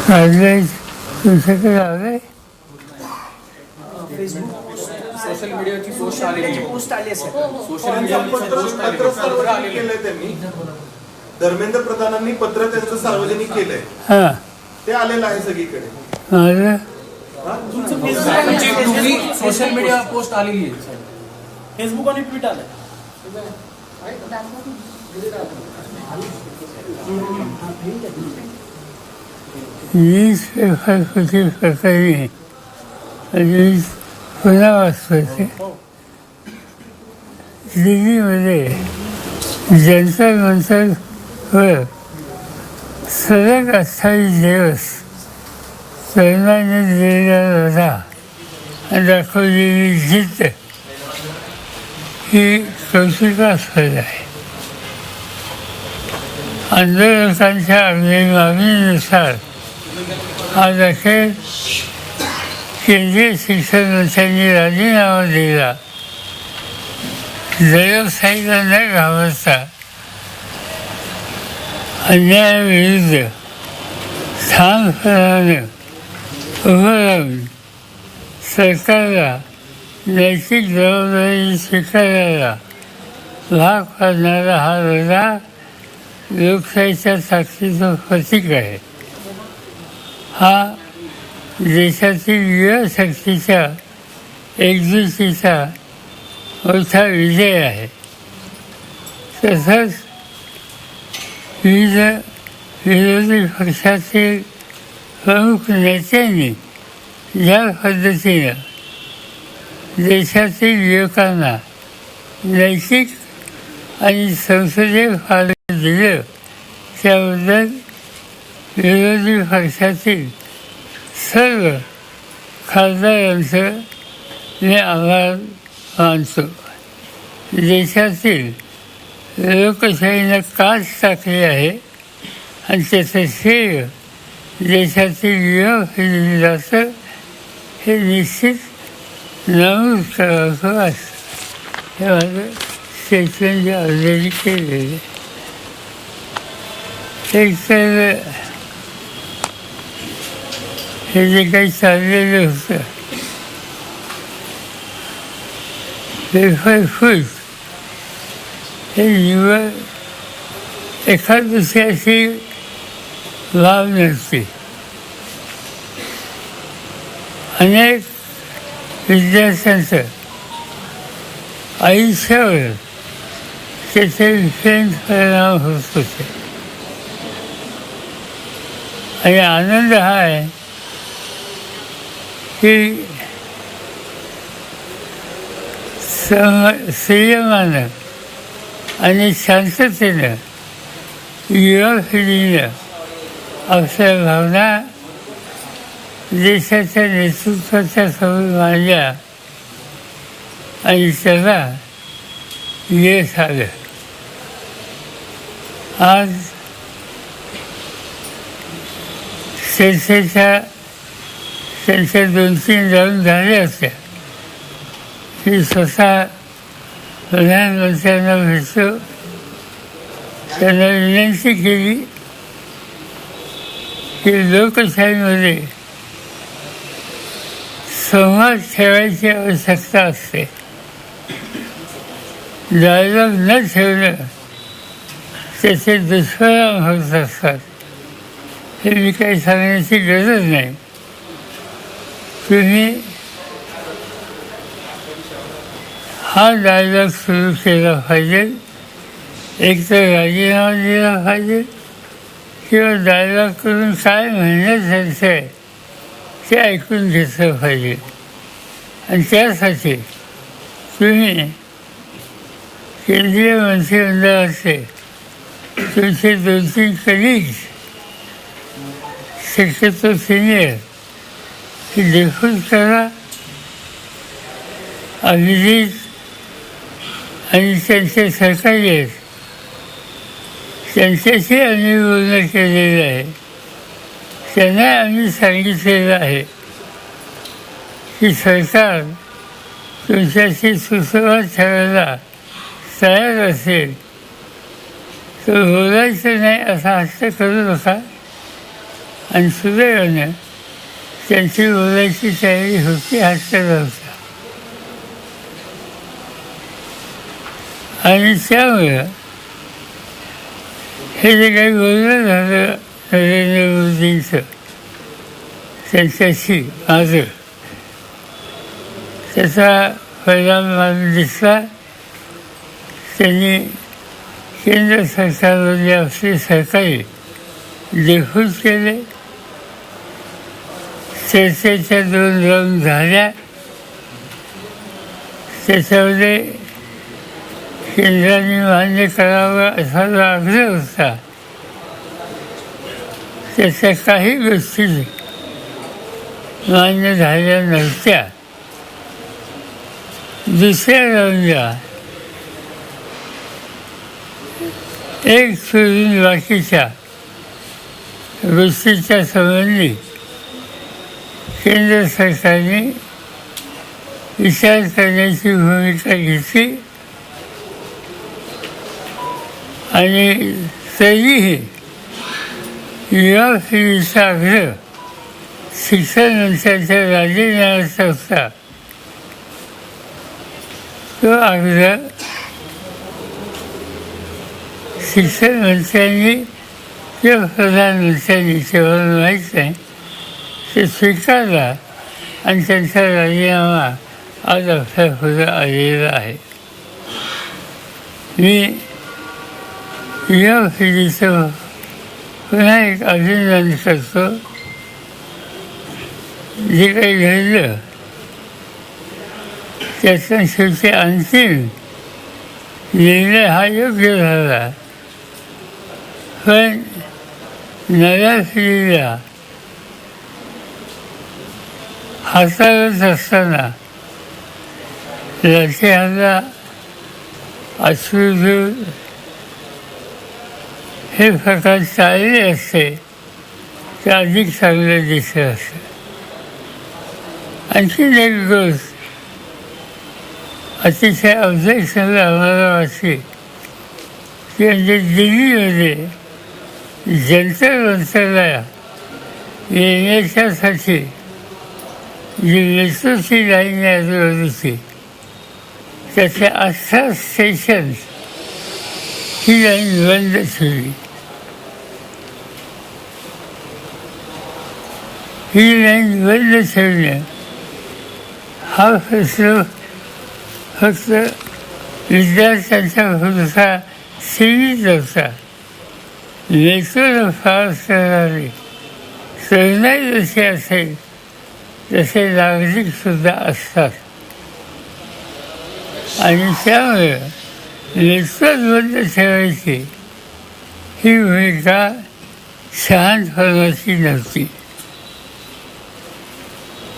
आले तुमच्याकडे आले सोशल मीडियाची पोस्ट आलेली पोस्ट आली असेल. सोशल मीडियाची पोस्ट आलेली केलंय त्यांनी. धर्मेंद्र प्रधानांनी पत्र त्यांचं सार्वजनिक केलंय. हां ते आलेलं आहे सगळीकडे. आलं तुम्ही सोशल मीडिया पोस्ट आलेली आहे. फेसबुक आणि ट्विटर आलं. वीज पेपर कुठे प्रकारे वीज पुन्हा वाचते. दिल्लीमध्ये जंतर मंतरवर सलग 28 दिवस तरुणांनी दिलेला लढा आणि दाखवलेली जिद्द ही कौतुकास्पद आहे. आंदोलकांच्या मागणीनुसार आज अखेर केंद्रीय शिक्षण मंत्र्यांनी राजीनामा दिला. दयोसाईला न घाबरता अन्यायाविरुद्ध ठामपणाने उभं राहून सरकारला नैतिक जबाबदारी स्वीकारायला भाग पाडणारा हा लढा लोकशाहीच्या ताकदीचं प्रतीक आहे. हा देशातील युवाशक्तीच्या एकजुटीचा मोठा विजय आहे. तसंच विविध विरोधी पक्षातील प्रमुख नेत्यांनी ज्या पद्धतीनं देशातील युवकांना नैतिक आणि संसदीय फायदा दिलं त्याबद्दल विरोधी पक्षातील सर्व खासदारांचं मी आभार मानतो. देशातील लोकशाहीनं कास टाकली आहे आणि त्याचं श्रेय देशातील युवा पिढीला जातं हे निश्चित नमूद करावं वाटतं. हे माझं स्टेटमेंट ऑलरेडी केलेलं. एक तर हे जे काही चाललेलं होतं पेपर फुल हे निवड एखाद दुसऱ्याची भाव नसते. अनेक विद्यार्थ्यांचं आयुष्यावर त्याचे विशेष परिणाम होत होते आणि आनंद हा आहे की संयमानं आणि शांततेनं युवा पिढीनं आपल्या भावना देशाच्या नेतृत्वाच्या समोर मांडल्या आणि त्याला यश आलं. आज त्यांच्या 2-3 राऊंड झाले असत्या की स्वतः प्रधानमंत्र्यांना भेटतो, त्यांना विनंती केली की लोकशाहीमध्ये संवाद ठेवायची आवश्यकता असते. डायलॉग न ठेवणं त्याचे दुष्परिणाम होत असतात. हे मी काही सांगण्याची गरज नाही. तुम्ही हा डायलॉग सुरू केला पाहिजे. एक तर राजीनामा दिला पाहिजे किंवा डायलॉग करून काय म्हणणं त्यांचं आहे ते ऐकून घेतलं पाहिजे. आणि त्यासाठी तुम्ही केंद्रीय मंत्रिमंडळाचे तुमचे 2-3 कलिग्स शक्यतो सिनियर हे डेप्यूट करा. अभिजित आणि त्यांचे सहकारी आहेत त्यांच्याशी आम्ही बोलणं केलेलं आहे. त्यांना आम्ही सांगितलेलं आहे की सरकार तुमच्याशी सुसंवाद ठेवायला तयार असेल तर बोलायचं नाही असा हट्ट करू नका. आणि सुदैवानं त्यांची बोलायची तयारी होती हास्याला होता. आणि त्यामुळं हे जे काही बोलणं झालं नरेंद्र मोदींचं त्यांच्याशी माझं, त्याचा परिणाम मला दिसला. त्यांनी केंद्र सरकारमध्ये आपले सरकारी देखून केले. चर्चेच्या 2 राऊंड झाल्या. त्याच्यामध्ये केंद्राने मान्य करावं असा जो आग्रह होता, त्याच्या काही गोष्टी मान्य झाल्या नव्हत्या. दुसऱ्या राऊंडला एक सोडून बाकीच्या गोष्टीच्या संबंधी केंद्र सरकारने विचार करण्याची भूमिका घेतली आणि तरीही युवा पिढीचा आग्रह शिक्षण मंत्र्यांच्या राजीनाम्याचा होता. तो आग्रह शिक्षण मंत्र्यांनी किंवा प्रधानमंत्र्यांनी, तेव्हा माहीत नाही, ते स्वीकारला आणि त्यांचा राजीनामा आज आपल्या पुढे आलेला आहे. मी युवा पिढीचं पुन्हा एक अभिनंदन करतो. जे काही घडलं त्याचा शेवटी अंतिम निर्णय हा योग्य झाला. पण नव्या पिढीला हाताळत असताना लाठीहाला अश्रू देऊन हे प्रकार चालले असते तर अधिक चांगलं दिसत असतं. आणखीन एक गोष्ट अतिशय अवघड आम्हाला वाटते की म्हणजे दिल्लीमध्ये जंतर मंतरला येण्याच्यासाठी जी मेट्रोची लाईन आहे आजूबाजूची, त्यातल्या 18 स्टेशन ही लाईन बंद ठेवली. ही लाईन बंद ठेवणं हा प्रश्न फक्त विद्यार्थ्यांच्या पुरता सीमित होता. मेट्रोला फार करणारी तरुणाई जशी असेल तसे नागरिकसुद्धा असतात आणि त्यामुळे मेट्रोच बंद ठेवायची ही भूमिका शहाणपणाची नव्हती.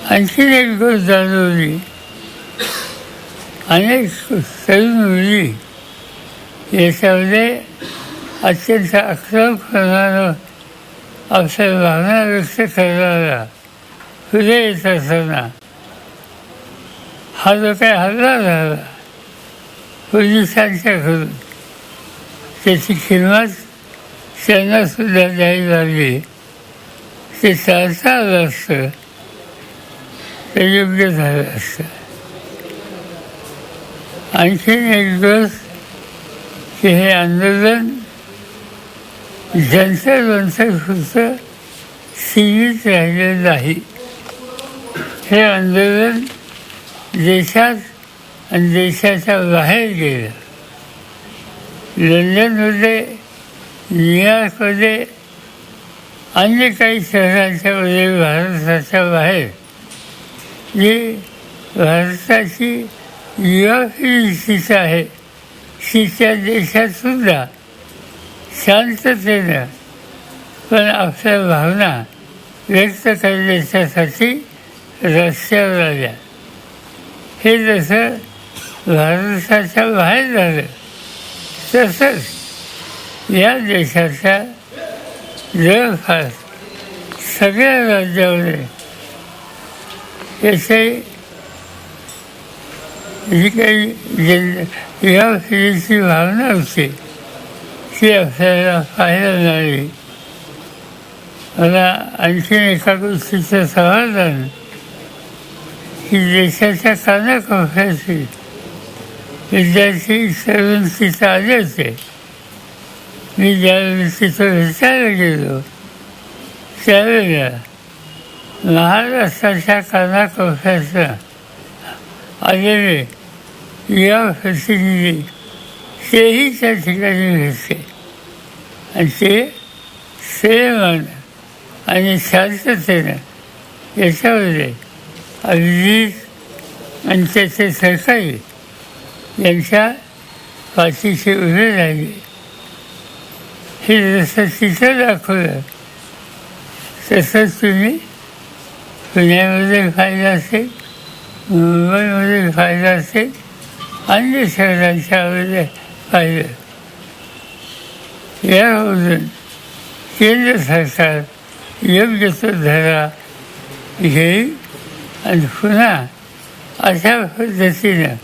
आणखीन एक गोष्ट जाणवली, अनेक तरुण मुली याच्यामध्ये अत्यंत आक्रमकपणानं आपल्या भावना व्यक्त करणारा पुढे येत असताना हा जो काही हल्ला झाला पोलिसांच्याकडून, त्याची किंमत त्यांनासुद्धा द्यावी लागली. ते टाळता आलं असतं ते योग्य झालं असतं. आणखीन एक गोष्ट की हे आंदोलन जंतर मंतरपुरतं सीमित राहिलेलं नाही. हे आंदोलन देशात आणि देशाच्या बाहेर गेलं. लंडनमध्ये, न्यूयॉर्कमध्ये, अन्य काही शहरांच्यामध्ये भारताच्या बाहेर जी भारताची युवा पिढी स्थित आहे ती त्या देशातसुद्धा शांततेनं पण आपल्या भावना व्यक्त करण्याच्यासाठी रस्त्यावर आल्या. हे जसं भारताच्या बाहेर झालं तसंच या देशाच्या जवळपास सगळ्या राज्यामध्ये याची जी काही या पिढीची भावना होती ती आपल्याला पाहायला मिळाली. मला आणखीन एका गोष्टीचं समाधान की देशाच्या कानाकोपऱ्याची विद्यार्थी तरुण तिथं आले होते. मी ज्यावेळेस तिथं भेटायला गेलो त्यावेळेला महाराष्ट्राच्या कानाकोपऱ्यातून आलेले युवा प्रतिनिधी तेही त्या ठिकाणी भेटले आणि ते संयमानं आणि शांततेनं याच्यामध्ये अभिजित आणि त्याचे सहकारी यांच्या पाठीशी उभे राहिले. हे जसं तिथं दाखवलं तसंच तुम्ही पुण्यामध्ये पाहिलं असेल, मुंबईमध्ये पाहिलं असेल, अन्य शहरांच्यामध्ये पाहिलं. यामधून केंद्र सरकार योग्य तो धडा घेईल आणि पुन्हा अशा पद्धतीनं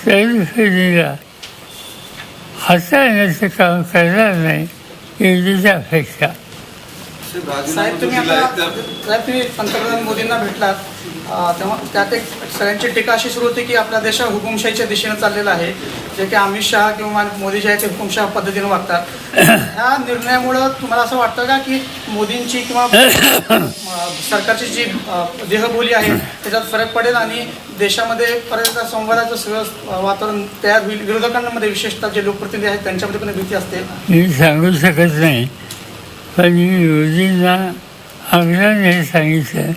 तरुण पिढीला हाताळण्याचं काम करणार नाही एवढीच अपेक्षा. साहेब तुम्ही पंतप्रधान मोदींना भेटलात तेव्हा त्यात एक सगळ्यांची टीका अशी सुरू होती की आपला देश हुकुमशाहीच्या दिशेनं चाललेला आहे, जे की अमित शहा किंवा मोदी जे आहे ते हुकुमशाह पद्धतीनं वागतात. ह्या निर्णयामुळं तुम्हाला असं वाटतं का की मोदींची किंवा सरकारची जी देहबोली आहे त्याच्यात फरक पडेल आणि देशामध्ये परत संवादाचं सगळं वातावरण तयार होईल? विरोधकांमध्ये विशेषतः जे लोकप्रतिनिधी आहेत त्यांच्यामध्ये पण भीती असते. मी सांगू शकत नाही, पण मी मोदींना आग्रहाने सांगितलं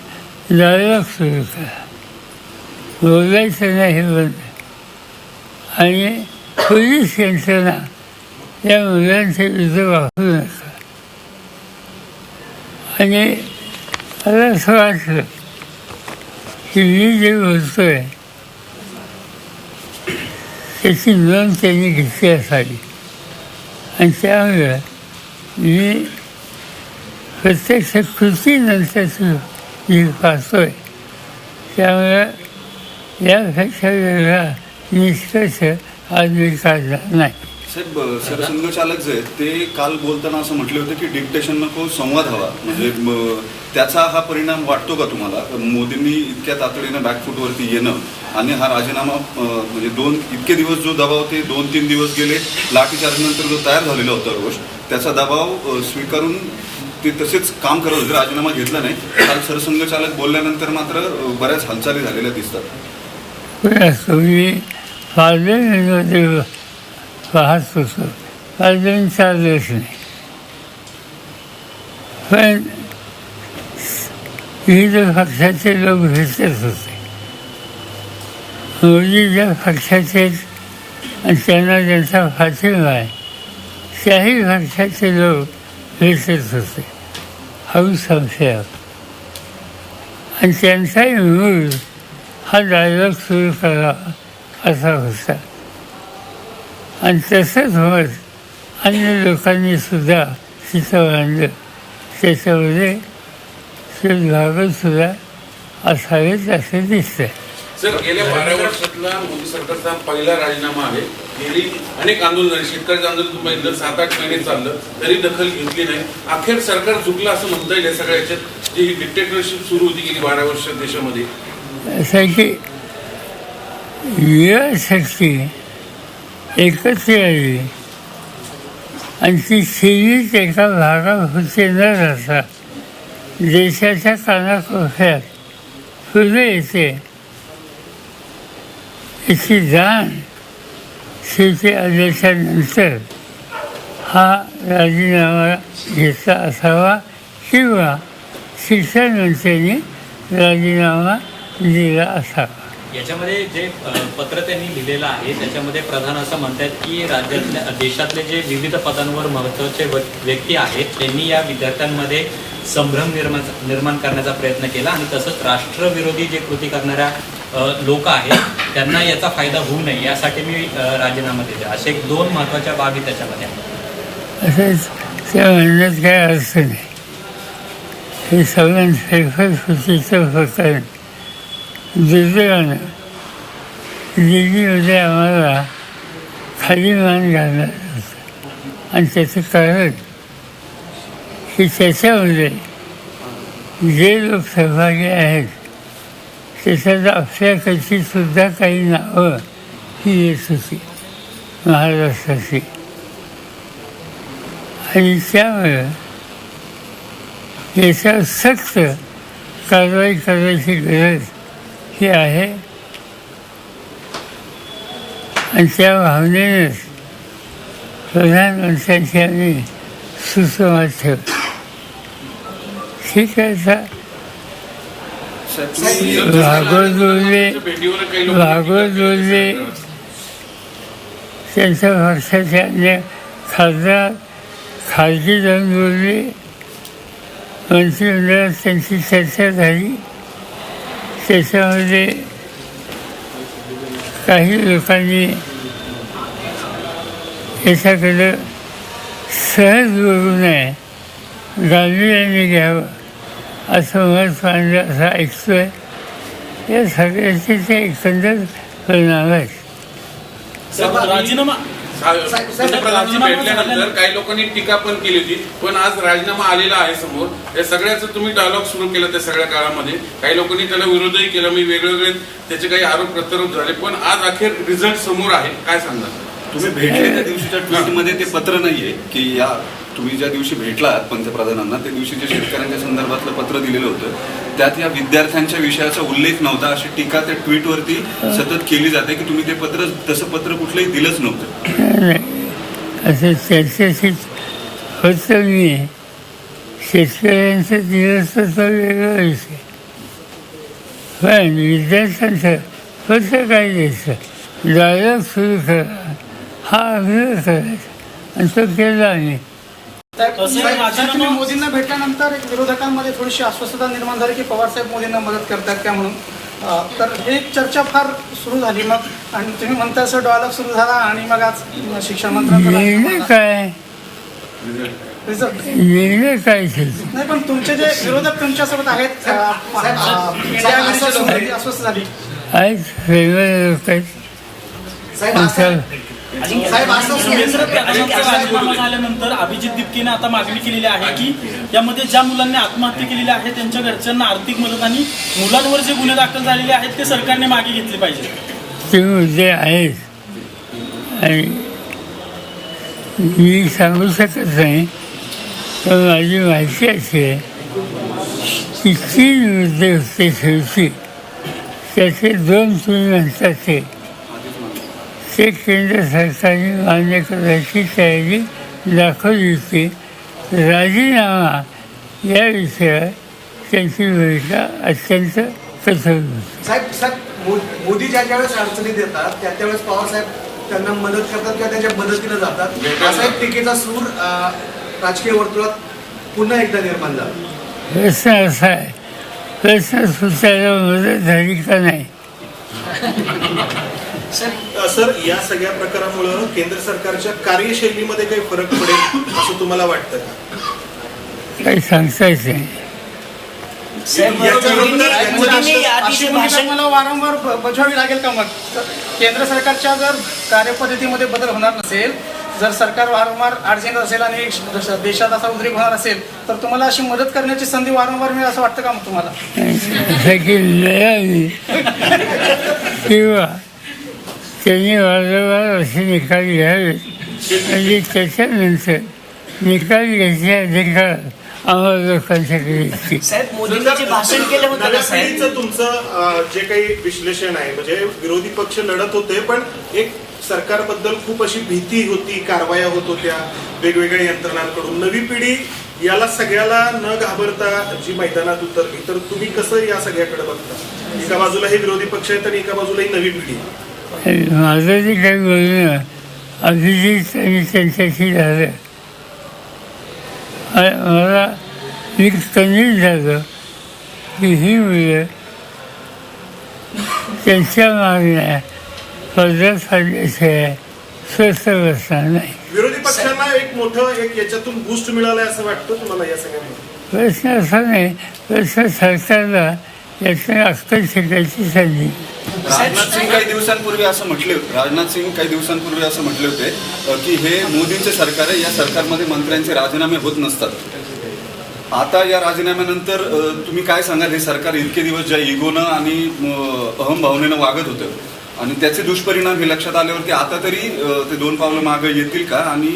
डायलॉग सुरू करा, बोलायचं नाही बंद, आणि पोलीस यंत्रणा या मुलांच्या विरुद्ध वापरू नका. आणि मला असं वाटलं की मी जे बोलतोय त्याची नोंद त्यांनी घेतली असावी आणि त्यामुळे मी प्रत्यक्ष कृतीनंतर जी पाहतोय त्यामुळं यापेक्षा वेगळा निष्कर्ष आज मी काढला नाही. साहेब, सरसंघचालक जे आहेत ते काल बोलताना असं म्हटले होते की डिक्टेशन नको, संवाद हवा. म्हणजे त्याचा हा परिणाम वाटतो का तुम्हाला? मोदींनी इतक्या तातडीनं बॅकफूटवरती येणं आणि हा राजीनामा म्हणजे इतके दिवस जो दबाव ते 2-3 दिवस गेले, लाठीचार्जनंतर जो तयार झालेला होता रोष, त्याचा दबाव स्वीकारून ते तसेच काम करत होते, राजीनामा घेतला नाही. काल सरसंघचालक बोलल्यानंतर मात्र बऱ्याच हालचाली झालेल्या दिसतात. तुम्ही पार्लमेंटमध्ये पाहत होतो, पार्लमेंट चाललंच नाही, पण विविध पक्षाचे लोक भेटत होते. मोदी ज्या पक्षाचे आणि त्यांना ज्यांचा पाठिंबा आहे त्याही पक्षाचे लोक भेटत होते संशयात, आणि त्यांचाही मूळ हा डायलॉग सुरू करावा असा होता. आणि तसंच मत अन्य लोकांनी सुद्धा तिथं आणलं, त्याच्यामध्ये सुद्धा असावेच असे दिसतंय. सर, गेल्या 12 वर्षातला मोदी सरकारचा पहिला राजीनामा आहे. गेली अनेक आंदोलन झाली, शेतकऱ्याचं आंदोलन तुम्ही पाहिलं 7-8 महिने चाललं तरी दखल घेतली नाही. अखेर सरकार चुकलं असं म्हणता येईल. या सगळ्या याच्यात जी ही डिक्टेटरशिप सुरू होती गेली 12 वर्ष देशामध्ये, असं आहे की युवा शक्ती एकत्र आली आणि ती सीमित एका भागापुरती न राहता देशाच्या कानाकोपऱ्यात पुढे येते. याची जाण शेवटी आल्याच्यानंतर हा राजीनामा घेतला असावा किंवा शिक्षण मंत्र्यांनी राजीनामा दिला असावा. याच्यामध्ये जे पत्र त्यांनी लिहिलेलं आहे त्याच्यामध्ये प्रधान असं म्हणतात की राज्यातल्या देशातले जे विविध पदांवर महत्त्वाचे व्यक्ती आहेत त्यांनी या विद्यार्थ्यांमध्ये संभ्रम निर्माण करण्याचा प्रयत्न केला आणि तसंच राष्ट्रविरोधी जे कृती करणाऱ्या लोक आहेत त्यांना याचा फायदा होऊ नये यासाठी मी राजीनामा दिले. असे 2 महत्त्वाच्या बाबी त्याच्यामध्ये आहेत. असंच त्या म्हणण्यात काय अर्थ नाही. हे सगळं फेरफार प्रकरण दुर्दैवानं दिल्लीमध्ये आम्हाला खाली मान घालणार होतं आणि त्याचं कारण की त्याच्यामध्ये जे लोक सहभागी आहेत त्याच्यात आपल्याकडची सुद्धा काही नावं ही येत होती महाराष्ट्राची. आणि त्यामुळे याच्यावर सक्त कारवाई करायची गरज ही आहे. आणि त्या भावनेनेच प्रधानमंत्र्यांची आम्ही सुसंवाद ठेवतो. ठीक आहे सर. भागवत बोलले त्यांच्या पक्षाचे अन्य खासदार खाजगी जाऊन बोलले. मंत्रिमंडळात त्यांची चर्चा झाली. त्याच्यामध्ये काही लोकांनी याच्याकडं सहज बघू नये, गांभीर्याने घ्यावं असं मत मांडलं असं ऐकतोय. या सगळ्याचे ते एकंदर परिणाम आहेत. पंतप्रधानांना भेटल्यानंतर काही लोकांनी टीका पण केली होती, पण आज राजीनामा आलेला आहे समोर. या सगळ्याचं तुम्ही डायलॉग सुरू केलं त्या सगळ्या काळामध्ये. काही लोकांनी त्याला विरोधही केला, मी वेगवेगळे त्याचे काही आरोप प्रत्यारोप झाले, पण आज अखेर रिझल्ट समोर आहे. काय सांगणार तुम्ही भेटले त्या दिवशीच्या ट्विटमध्ये ते पत्र नाहीये की या तुम्ही ज्या दिवशी भेटलात पंतप्रधानांना त्या दिवशी जे शेतकऱ्यांच्या संदर्भातलं पत्र दिलेलं होतं त्यात या विद्यार्थ्यांच्या विषयाचा उल्लेख नव्हता अशी टीका त्या ट्विटवरती सतत केली जाते की तुम्ही ते पत्र तसं पत्र कुठलंही दिलंच नव्हतं. असं चर्चेशीच होतं. मी शेतकऱ्यांचं दिलं तर तो वेगळा विषय, पण विद्यार्थ्यांचं पत्र काय द्यायचं, डायलॉग सुरू करा, हा आग्रह करायचा आणि तो केला आम्ही. तुम्ही मोदींना भेटल्यानंतर एक विरोधकांमध्ये थोडीशी अस्वस्थता निर्माण झाली की पवारसाहेब मोदींना मदत करतात का म्हणून. तर ही चर्चा फार सुरू झाली मग, आणि तुम्ही म्हणता असं डायलॉग सुरू झाला आणि मग आज शिक्षण निर्णय काय रिझल्ट निर्णय काय नाही, पण तुमचे जे विरोधक तुमच्यासोबत आहेत अस्वस्थ झाली आहेत, वेगवेगळे लोक आहेत. राजीनामा झाल्यानंतर अभिजित दिपकेने आता मागणी केलेली आहे की यामध्ये ज्या मुलांनी आत्महत्या केलेली आहे त्यांच्या घरच्यांना आर्थिक मदत आणि मुलांवर जे गुन्हे दाखल झालेले आहेत ते सरकारने मागे घेतले पाहिजे. ते मुद्दे आहेत आणि मी सांगू शकत नाही, पण माझी माहिती अशी आहे की 3 मुद्दे होते शेवटी. त्याचे 2 तुम्ही म्हणतात ते केंद्र सरकारने मान्य करायची तयारी दाखवली होती. राजीनामा या विषयावर त्यांची भूमिका अत्यंत कठोर होती. साहेब मोदी ज्या ज्यावेळेस अडचणी देतात त्या त्यावेळेस पवारसाहेब त्यांना मदत करतात किंवा त्यांच्या मदतीला जातात. असा एक टीकेचा सूर राजकीय वर्तुळात पुन्हा एकदा निर्माण झाला. प्रश्न असा आहे, प्रश्न सुचायला मदत झाली का नाही. सर, या सगळ्या प्रकारामुळं केंद्र सरकारच्या कार्यशैलीमध्ये काही फरक पडेल असं तुम्हाला वाटतं का? काही सांगता येत नाही. अशी भूमिका मला वारंवार बजावावी लागेल का मग? केंद्र सरकारच्या जर कार्यपद्धतीमध्ये बदल होणार नसेल, जर सरकार वारंवार अडचणीत असेल आणि देशात असा उद्रेक होणार असेल तर तुम्हाला अशी मदत करण्याची संधी वारंवार मिळेल असं वाटतं का मग तुम्हाला? किंवा त्यांनी वारंवार असे निकाल घ्यावे म्हणजे त्याच्यानंतर निकाल घ्यायचे अधिकार आम्हाला लोकांच्याकडे. साहेब मोदींनी भाषण केलं होतं ना साहेब, तुमचं जे काही विश्लेषण आहे म्हणजे विरोधी पक्ष लढत होते पण एक सरकारबद्दल खूप अशी भीती होती, कारवाया होत होत्या वेगवेगळ्या यंत्रणांकडून. नवी पिढी याला सगळ्याला न घाबरता जी मैदानात उतरली, तर तुम्ही कसं या सगळ्याकडे बघता? एका बाजूला हे विरोधी पक्ष आहेत आणि एका बाजूला ही नवी पिढी. माझं जे काही बोलणं अभिजित आणि त्यांच्याशी झालं, मला मी कन्व्हिन्स झालो की ही मुलं त्यांच्या मागण्या पदर फाडल्याशिवाय स्वस्त बसणार नाही. विरोधी पक्षांना एक मोठं याच्यातून बूस्ट मिळालंय असं वाटतं तुम्हाला या सगळ्यांमध्ये? प्रश्न असा नाही, प्रश्न सरकारला याचं अक्कल शिकायची संधी. राजनाथ सिंग काही दिवसांपूर्वी असं म्हटले होते, की हे मोदींचे सरकार आहे, या सरकारमध्ये मंत्र्यांचे राजीनामे होत नसतात. आता या राजीनाम्यानंतर तुम्ही काय सांगाल? हे सरकार इतके दिवस ज्या इगोनं आणि अहम भावनेनं वागत होतं आणि त्याचे दुष्परिणाम हे लक्षात आल्यावरती आता तरी ते 2 पावलं मागे येतील का? आणि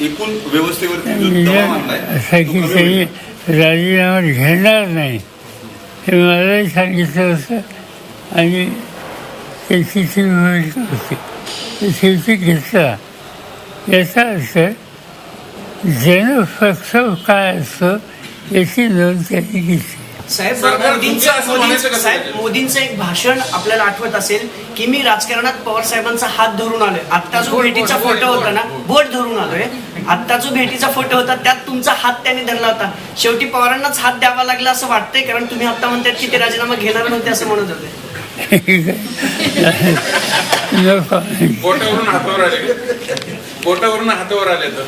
एकूण व्यवस्थेवरती जो दबाव आणलाय तो कमी होईल का? राजीनामा घेणार नाही हे मलाही सांगितलं होतं आणि त्याची ती भूमिका होती. ते शेवटी घेतला. याचा अर्थ जनपक्ष काय असतो याची नोंद त्यांनी घेतली. साहेब सरकार चुकलं असं म्हणायचं का साहेब त्याच्यात? मोदींचं एक भाषण आपल्याला आठवत असेल की मी राजकारणात पवार साहेबांचा हात धरून आलोय. आत्ता जो भेटीचा फोटो होता ना, बोट धरून आलोय. आत्ता जो भेटीचा फोटो होता त्यात तुमचा हात त्याने धरला होता. शेवटी पवारांनाच हात द्यावा लागला असं वाटतंय, कारण तुम्ही आता म्हणतात की ते राजीनामा घेणार नव्हते असं म्हणत होते. नको. बोटावरून हातावर आले, बोटावरून हातावर आले तर